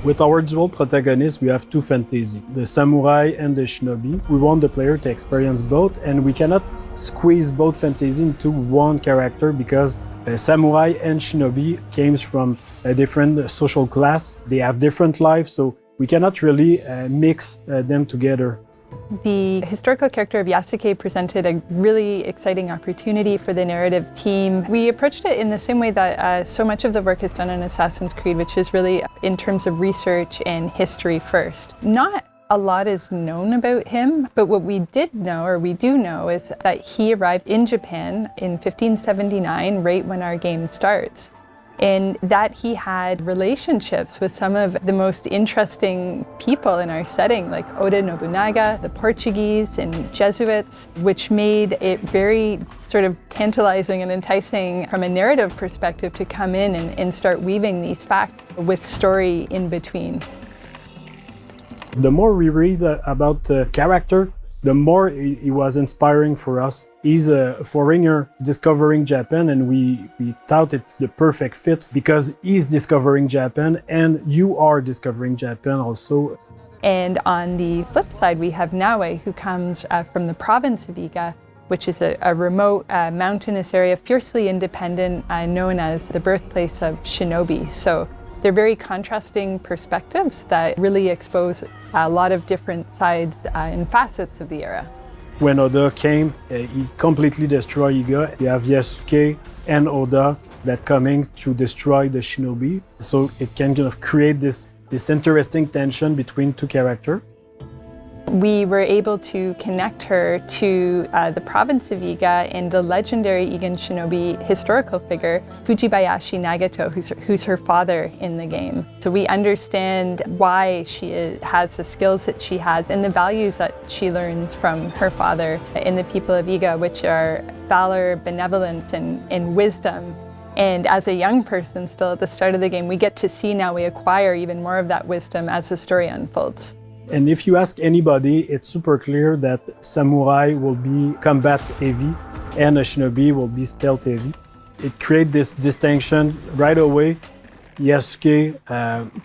With our dual protagonists, we have two fantasy, the samurai and the shinobi. We want the player to experience both, and we cannot squeeze both fantasy into one character because samurai and shinobi came from a different social class. They have different lives, so we cannot really mix them together. The historical character of Yasuke presented a really exciting opportunity for the narrative team. We approached it in the same way that so much of the work is done in Assassin's Creed, which is really in terms of research and history first. Not a lot is known about him, but what we did know, or we do know, is that he arrived in Japan in 1579, right when our game starts. And that he had relationships with some of the most interesting people in our setting, like Oda Nobunaga, the Portuguese, and Jesuits, which made it very sort of tantalizing and enticing from a narrative perspective to come in and start weaving these facts with story in between. The more we read about the character, the more he was inspiring for us. He's a foreigner discovering Japan, and we thought it's the perfect fit because he's discovering Japan and you are discovering Japan also. And on the flip side, we have Naue, who comes from the province of Iga, which is a remote mountainous area, fiercely independent, known as the birthplace of Shinobi. So they're very contrasting perspectives that really expose a lot of different sides and facets of the era. When Oda came, he completely destroyed Iga. You have Yasuke and Oda that coming to destroy the Shinobi. So it can kind of create this interesting tension between two characters. We were able to connect her to the province of Iga and the legendary Igan shinobi historical figure, Fujibayashi Nagato, who's her father in the game. So we understand why she has the skills that she has and the values that she learns from her father in the people of Iga, which are valor, benevolence, and wisdom. And as a young person still at the start of the game, we get to see now we acquire even more of that wisdom as the story unfolds. And if you ask anybody, it's super clear that samurai will be combat heavy and a shinobi will be stealth heavy. It creates this distinction right away. Yasuke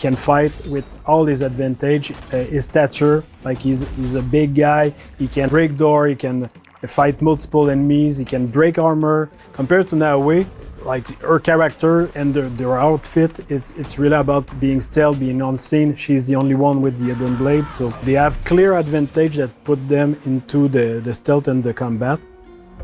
can fight with all his advantage, his stature, like he's a big guy, he can break door, he can fight multiple enemies, he can break armor. Compared to Naue, like her character and their outfit, it's really about being stealth, being unseen. She's the only one with the hidden blade, so they have clear advantage that put them into the stealth and the combat,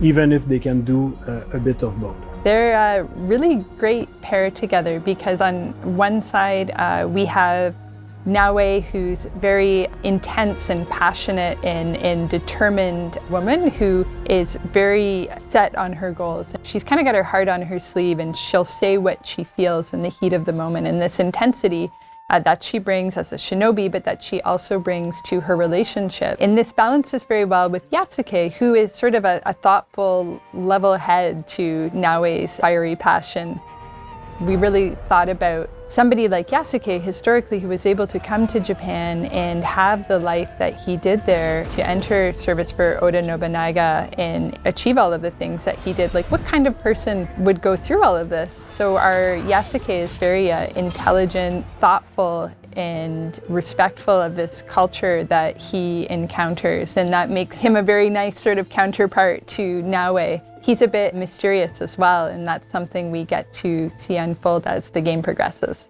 even if they can do a bit of both. They're a really great pair together because on one side we have Naue, who's very intense and passionate and determined woman who is very set on her goals. She's kind of got her heart on her sleeve and she'll say what she feels in the heat of the moment. And this intensity that she brings as a shinobi, but that she also brings to her relationship. And this balances very well with Yasuke, who is sort of a thoughtful, level head to Naue's fiery passion. We really thought about somebody like Yasuke historically who was able to come to Japan and have the life that he did there, to enter service for Oda Nobunaga and achieve all of the things that he did. Like, what kind of person would go through all of this? So our Yasuke is very intelligent, thoughtful, and respectful of this culture that he encounters, and that makes him a very nice sort of counterpart to Naue. He's a bit mysterious as well, and that's something we get to see unfold as the game progresses.